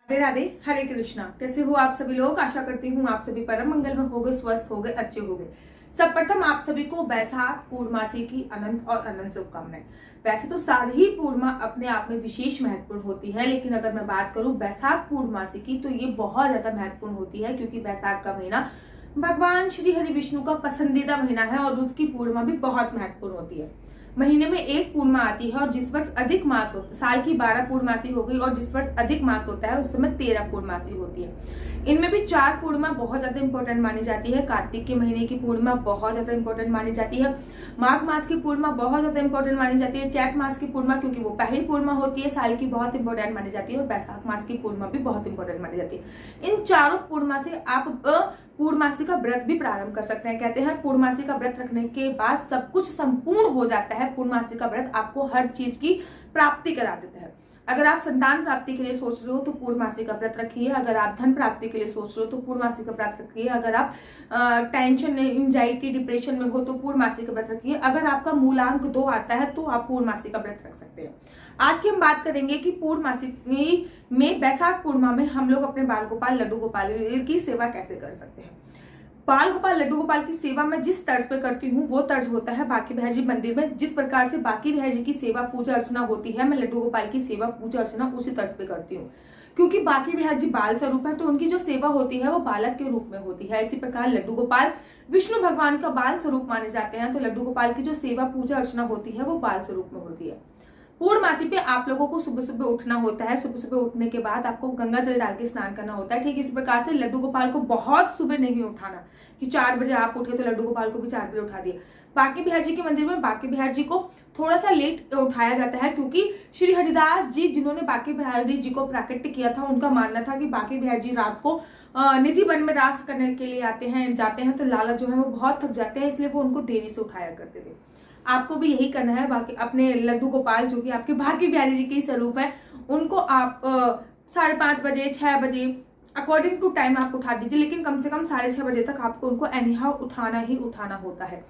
राधे राधे, हरे कृष्णा। कैसे हो आप सभी लोग? आशा करती हूँ आप सभी परम मंगल में होगे, स्वस्थ होगे, अच्छे होगे। सर्वप्रथम आप सभी को बैसाख पूर्णमासी की अनंत और अनंत शुभकामनाएं। वैसे तो सारी ही पूर्णिमा अपने आप में विशेष महत्वपूर्ण होती है, लेकिन अगर मैं बात करूं बैसाख पूर्णमासी की तो ये बहुत ज्यादा महत्वपूर्ण होती है, क्योंकि बैसाख का महीना भगवान श्री हरि विष्णु का पसंदीदा महीना है और उसकी पूर्णिमा भी बहुत महत्वपूर्ण होती है। महीने में एक पूर्णिमा आती है और जिस वर्ष अधिक मास होता है, साल की 12 पूर्णमासी हो गई और जिस वर्ष अधिक मास होता है उस समय 13 पूर्णमासी होती है। इनमें भी 4 पूर्णिमा बहुत ज्यादा इंपॉर्टेंट मानी जाती है। कार्तिक के महीने की पूर्णिमा बहुत ज्यादा इंपॉर्टेंट मानी जाती है। माघ मास की पूर्णिमा बहुत ज्यादा इंपॉर्टेंट मानी जाती है। चैत मास की पूर्णिमा, क्योंकि वो पहली पूर्णिमा होती है साल की, बहुत इंपॉर्टेंट मानी जाती है। और बैसाख मास की पूर्णिमा भी बहुत इंपॉर्टेंट मानी जाती है। इन चारों पूर्णिमा से आप पूर्णमासी का व्रत भी प्रारंभ कर सकते हैं। कहते हैं पूर्णमासी का व्रत रखने के बाद सब कुछ संपूर्ण हो जाता है। पूर्णमासी का व्रत आपको हर चीज की प्राप्ति करा देता है। अगर आप संतान प्राप्ति के लिए सोच रहे हो तो पूर्णमासी का व्रत रखिए। अगर आप धन प्राप्ति के लिए सोच रहे हो तो पूर्णमासी का व्रत रखिए। अगर आप टेंशन, एंजाइटी, डिप्रेशन में हो तो पूर्णमासी का व्रत रखिए। अगर आपका मूलांक 2 आता है तो आप पूर्णमासी का व्रत रख सकते हैं। आज की हम बात करेंगे कि पूर्णमासी में बैसाख पूर्णिमा में हम लोग अपने बाल गोपाल लड्डू गोपाल की सेवा कैसे कर सकते हैं। बाल गोपाल लड्डू गोपाल की सेवा मैं जिस तर्ज पे करती हूँ वो तर्ज होता है बांके बिहारी जी मंदिर में। जिस प्रकार से बांके बिहारी जी की सेवा पूजा अर्चना होती है, मैं लड्डू गोपाल की सेवा पूजा अर्चना उसी तर्ज पे करती हूँ। क्योंकि बांके बिहारी जी बाल स्वरूप है तो उनकी जो सेवा होती है वो बालक के रूप में होती है। इसी प्रकार लड्डू गोपाल विष्णु भगवान का बाल स्वरूप माने जाते हैं, तो लड्डू गोपाल की जो सेवा पूजा अर्चना होती है वो बाल स्वरूप में होती है। पूर्णमासी पे आप लोगों को सुबह सुबह उठना होता है। सुबह सुबह उठने के बाद आपको गंगा जल डाल के स्नान करना होता है। ठीक इस प्रकार से लड्डू गोपाल को बहुत सुबह नहीं उठाना कि 4 बजे आप उठे तो लड्डू गोपाल को भी 4 बजे उठा दिए। बांके बिहारी जी के मंदिर में बांके बिहारी जी को थोड़ा सा लेट उठाया जाता है, क्योंकि श्री हरिदास जी जिन्होंने बांके बिहारी जी को प्राकट्य किया था, उनका मानना था कि बांके बिहारी जी रात को निधि वन में रास करने के लिए जाते हैं तो लाला जो है वो बहुत थक जाते हैं, इसलिए वो उनको देरी से उठाया करते थे। आपको भी यही करना है। बाकी अपने लड्डू गोपाल जो कि आपके बांके बिहारी जी के ही स्वरूप है, उनको आप 5:30 बजे, 6 बजे अकॉर्डिंग टू टाइम आप उठा दीजिए, लेकिन कम से कम 6:30 बजे तक आपको उनको एनीहाउ उठाना ही उठाना होता है।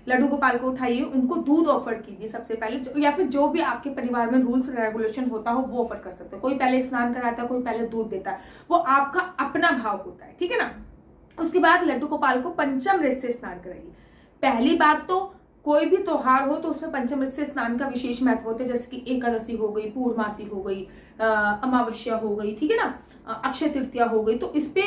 लड्डू गोपाल को उठाइए, उनको दूध ऑफर कीजिए सबसे पहले, या फिर जो भी आपके परिवार में रूल्स रेगुलेशन होता हो वो ऑफर कर सकते हो। कोई पहले स्नान कराता है, कोई पहले दूध देता है, वो आपका अपना भाव होता है, ठीक है ना। उसके बाद लड्डू गोपाल को पंचामृत से स्नान कराइए। पहली बात तो कोई भी त्योहार हो तो उसमें पंचामृत से स्नान का विशेष महत्व होता है, जैसे कि एकादशी हो गई, पूर्णमासी हो गई, अमावस्या हो गई, ठीक है ना, अक्षय तृतीया हो गई। तो इस पे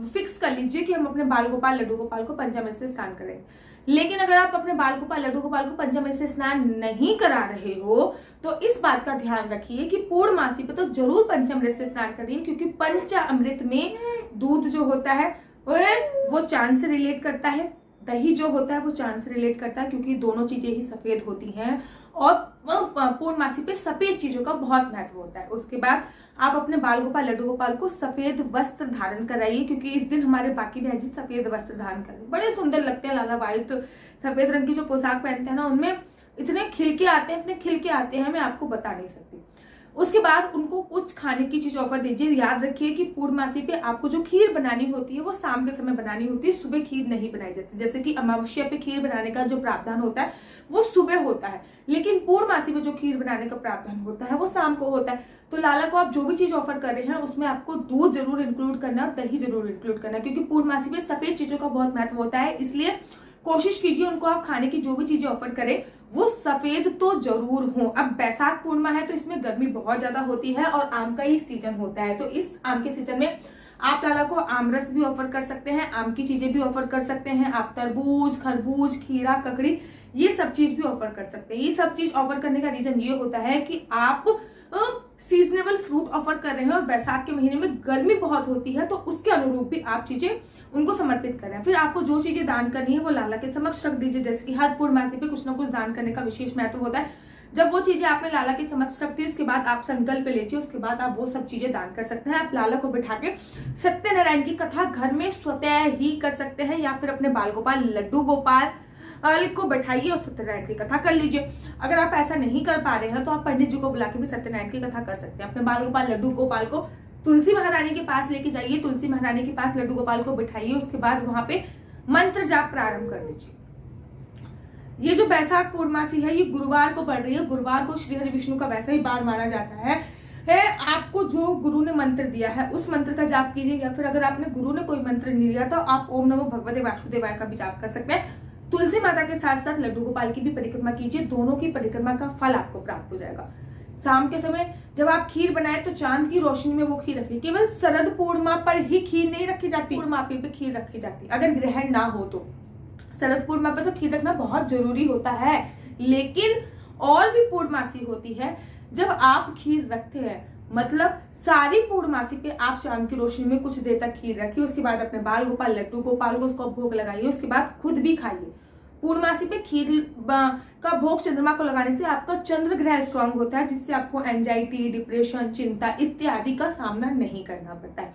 फिक्स कर लीजिए कि हम अपने बाल गोपाल लड्डू गोपाल को पंचामृत से स्नान करें। लेकिन अगर आप अपने बाल गोपाल लड्डू गोपाल को पंचामृत से स्नान नहीं करा रहे हो तो इस बात का ध्यान रखिए कि पूर्णमासी पे तो जरूर पंचामृत से स्नान करिए, क्योंकि पंचामृत में दूध जो होता है वो चांद से रिलेट करता है, दही जो होता है वो चांद से रिलेट करता है, क्योंकि दोनों चीजें ही सफेद होती हैं और पूर्णमासी पे सफेद चीजों का बहुत महत्व होता है। उसके बाद आप अपने बाल गोपाल लड्डू गोपाल को सफेद वस्त्र धारण कराइए, क्योंकि इस दिन हमारे बांके बिहारी जी सफेद वस्त्र धारण करें, बड़े सुंदर लगते हैं। लाला वाइट सफेद रंग की जो पोशाक पहनते हैं ना, उनमें इतने खिलके आते हैं मैं आपको बता नहीं सकती। उसके बाद उनको कुछ खाने की चीज ऑफर दीजिए। याद रखिए कि पूर्णमासी पे आपको जो खीर बनानी होती है वो शाम के समय बनानी होती है, सुबह खीर नहीं बनाई जाती। जैसे कि अमावस्या पे खीर बनाने का जो प्रावधान होता है वो सुबह होता है, लेकिन पूर्णमासी पे जो खीर बनाने का प्रावधान होता है वो शाम को होता है। तो लाला को आप जो भी चीज ऑफर कर रहे हैं उसमें आपको दूध जरूर इंक्लूड करना है और दही जरूर इंक्लूड करना है, क्योंकि पूर्णमासी पे सफेद चीजों का बहुत महत्व होता है। इसलिए कोशिश कीजिए उनको आप खाने की जो भी चीजें ऑफर करें वो सफेद तो जरूर हो। अब बैसाख पूर्णिमा है तो इसमें गर्मी बहुत ज्यादा होती है और आम का ही सीजन होता है, तो इस आम के सीजन में आप लाला को आमरस भी ऑफर कर सकते हैं, आम की चीजें भी ऑफर कर सकते हैं। आप तरबूज, खरबूज, खीरा, ककड़ी ये सब चीज भी ऑफर कर सकते हैं। ये सब चीज ऑफर करने का रीजन ये होता है कि आप सीजनेबल फ्रूट ऑफर कर रहे हैं और बैसाख के महीने में गर्मी बहुत होती है, तो उसके अनुरूप भी आप चीजें उनको समर्पित कर रहे हैं। फिर आपको जो चीजें दान करनी है वो लाला के समक्ष रख दीजिए। जैसे कि हर पूर्णमासी पे कुछ ना कुछ दान करने का विशेष महत्व होता है। जब वो चीजें आपने लाला के समक्ष रख दी उसके बाद आप संकल्प लीजिए, उसके बाद आप वो सब चीजें दान कर सकते हैं। आप लाला को बिठा के सत्यनारायण की कथा घर में स्वतः ही कर सकते हैं, या फिर अपने बाल गोपाल लड्डू गोपाल को बैठाइए और सत्यनारायण की कथा कर लीजिए। अगर आप ऐसा नहीं कर पा रहे हैं तो आप पंडित जी को बुला के भी सत्यनारायण की कथा कर सकते हैं। अपने बाल गोपाल लड्डू गोपाल को तुलसी महारानी के पास लेके जाइए, तुलसी महारानी के पास लड्डू गोपाल को बिठाइए, उसके बाद वहां पे मंत्र जाप प्रारंभ कर दीजिए। ये जो बैसाख पूर्णमासी है ये गुरुवार को पड़ रही है। गुरुवार को श्री हरि विष्णु का वैसा ही बार माना जाता है। है। आपको जो गुरु ने मंत्र दिया है उस मंत्र का जाप कीजिए, या फिर अगर आपने गुरु ने कोई मंत्र नहीं दिया तो आप ओम नमो भगवते वासुदेवाय का भी जाप कर सकते हैं। तुलसी माता के साथ साथ लड्डू गोपाल की भी परिक्रमा कीजिए, दोनों की परिक्रमा का फल आपको प्राप्त हो जाएगा। शाम के समय जब आप खीर बनाए तो चांद की रोशनी में वो खीर रखिए। केवल शरद पूर्णिमा पर ही खीर नहीं रखी जाती, पूर्णिमा पे खीर रखी जाती अगर ग्रहण ना हो तो। शरद पूर्णिमा पे तो खीर रखना बहुत जरूरी होता है, लेकिन और भी पूर्णमासी होती है जब आप खीर रखते हैं, मतलब सारी पूर्णमासी पे आप चांद की रोशनी में कुछ देर तक खीर रखिए, उसके बाद अपने बाल गोपाल लड्डू गोपाल को उसको भोग लगाइए, उसके बाद खुद भी खाइए। पूर्णमासी पे खीर का भोग चंद्रमा को लगाने से आपका चंद्र ग्रह स्ट्रांग होता है, जिससे आपको एंजाइटी, डिप्रेशन, चिंता इत्यादि का सामना नहीं करना पड़ता है।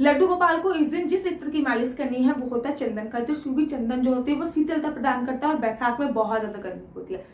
लड्डू गोपाल को इस दिन जिस इत्र की मालिश करनी है वो होता है चंदन का इत्र, क्योंकि चंदन जो होती है वो शीतलता प्रदान करता है और बैसाख में बहुत ज्यादा गर्मी होती है।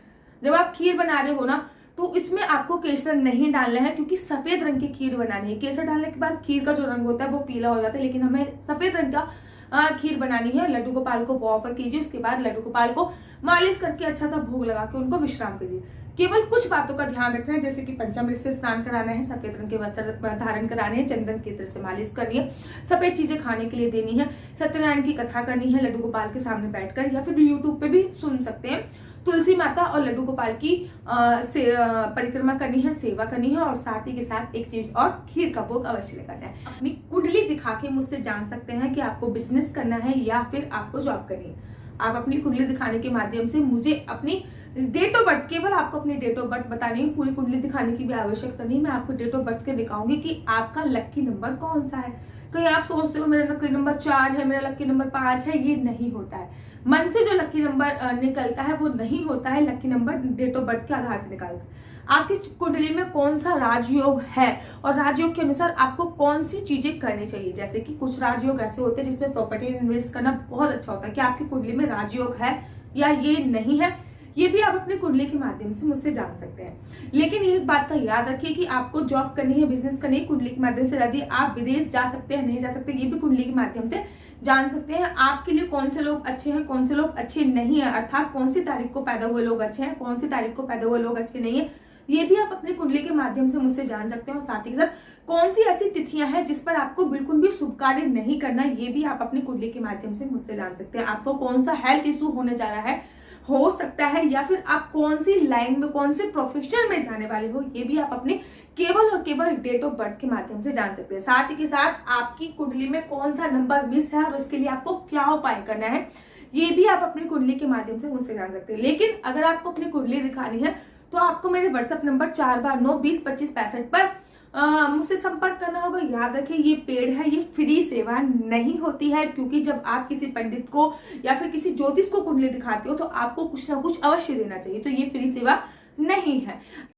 जब आप खीर बना रहे हो ना तो इसमें आपको केसर नहीं डालना है, क्योंकि सफेद रंग की खीर बनानी है। केसर डालने के बाद खीर का जो रंग होता है वो पीला हो जाता है, लेकिन हमें सफेद रंग का खीर बनानी है। लड्डू गोपाल को ऑफर कीजिए, उसके बाद लड्डू गोपाल को मालिश करके अच्छा सा भोग लगा के उनको विश्राम करिए। केवल कुछ बातों का ध्यान रखना है, जैसे कि पंचामृत से स्नान कराना है, सफेद रंग के वस्त्र धारण कराने हैं, चंदन के इत्र से मालिश करनी है, सफेद चीजें खाने के लिए देनी है, सत्यनारायण की कथा करनी है लड्डू गोपाल के सामने बैठकर, या फिर यूट्यूब पे भी सुन सकते हैं। तुलसी माता और लड्डू गोपाल की परिक्रमा करनी है, सेवा करनी है, और साथ ही के साथ एक चीज और, खीर का भोग अवश्य लगाना है। अपनी कुंडली दिखा के मुझसे जान सकते हैं कि आपको बिजनेस करना है या फिर आपको जॉब करनी है। आप अपनी कुंडली दिखाने के माध्यम से मुझे अपनी डेट ऑफ बर्थ, केवल आपको अपनी डेट ऑफ बर्थ बतानी है, पूरी कुंडली दिखाने की भी आवश्यकता नहीं। मैं आपको डेट ऑफ बर्थ के दिखाऊंगी कि आपका लक्की नंबर कौन सा है। कहीं आप सोचते हो मेरा लक्की नंबर 4 है, मेरा लक्की नंबर 5 है, ये नहीं होता है। मन से जो लक्की नंबर निकलता है वो नहीं होता है, लक्की नंबर डेट ऑफ बर्थ के आधार पर निकलता है। आपकी कुंडली में कौन सा राजयोग है और राजयोग के अनुसार आपको कौन सी चीजें करनी चाहिए। जैसे कि कुछ राजयोग ऐसे होते हैं जिसमें प्रॉपर्टी इन्वेस्ट करना बहुत अच्छा होता है। कि आपकी कुंडली में राजयोग है या ये नहीं है, ये भी आप अपनी कुंडली के माध्यम से मुझसे जान सकते हैं। लेकिन एक बात का याद रखिए कि आपको जॉब करनी है, बिजनेस करनी है, कुंडली के माध्यम से यदि आप विदेश जा सकते हैं नहीं जा सकते, ये भी कुंडली के माध्यम से जान सकते हैं। आपके लिए कौन से लोग अच्छे हैं, कौन से लोग अच्छे नहीं है, अर्थात कौन सी तारीख को पैदा हुए लोग अच्छे हैं, कौन सी तारीख को पैदा हुए लोग अच्छे नहीं है, ये भी आप अपनी कुंडली के माध्यम से मुझसे जान सकते हैं। और साथ ही साथ कौन सी ऐसी तिथियां हैं जिस पर आपको बिल्कुल भी शुभ कार्य नहीं करना, ये भी आप अपनी कुंडली के माध्यम से मुझसे जान सकते हैं। आपको कौन सा हेल्थ इशू होने जा रहा है, हो सकता है, या फिर आप कौन सी लाइन में, कौन से प्रोफेशन में जाने वाले हो, ये भी आप अपने केवल और केवल डेट ऑफ बर्थ के माध्यम से जान सकते हैं। साथ ही के साथ आपकी कुंडली में कौन सा नंबर मिस है और उसके लिए आपको क्या उपाय करना है, ये भी आप अपनी कुंडली के माध्यम से मुझसे जान सकते हैं। लेकिन अगर आपको अपनी कुंडली दिखानी है तो आपको मेरे व्हाट्सएप नंबर 429202565 पर मुझसे संपर्क करना होगा। याद रखिए ये पेड है, ये फ्री सेवा नहीं होती है, क्योंकि जब आप किसी पंडित को या फिर किसी ज्योतिष को कुंडली दिखाते हो तो आपको कुछ ना कुछ अवश्य देना चाहिए, तो ये फ्री सेवा नहीं है।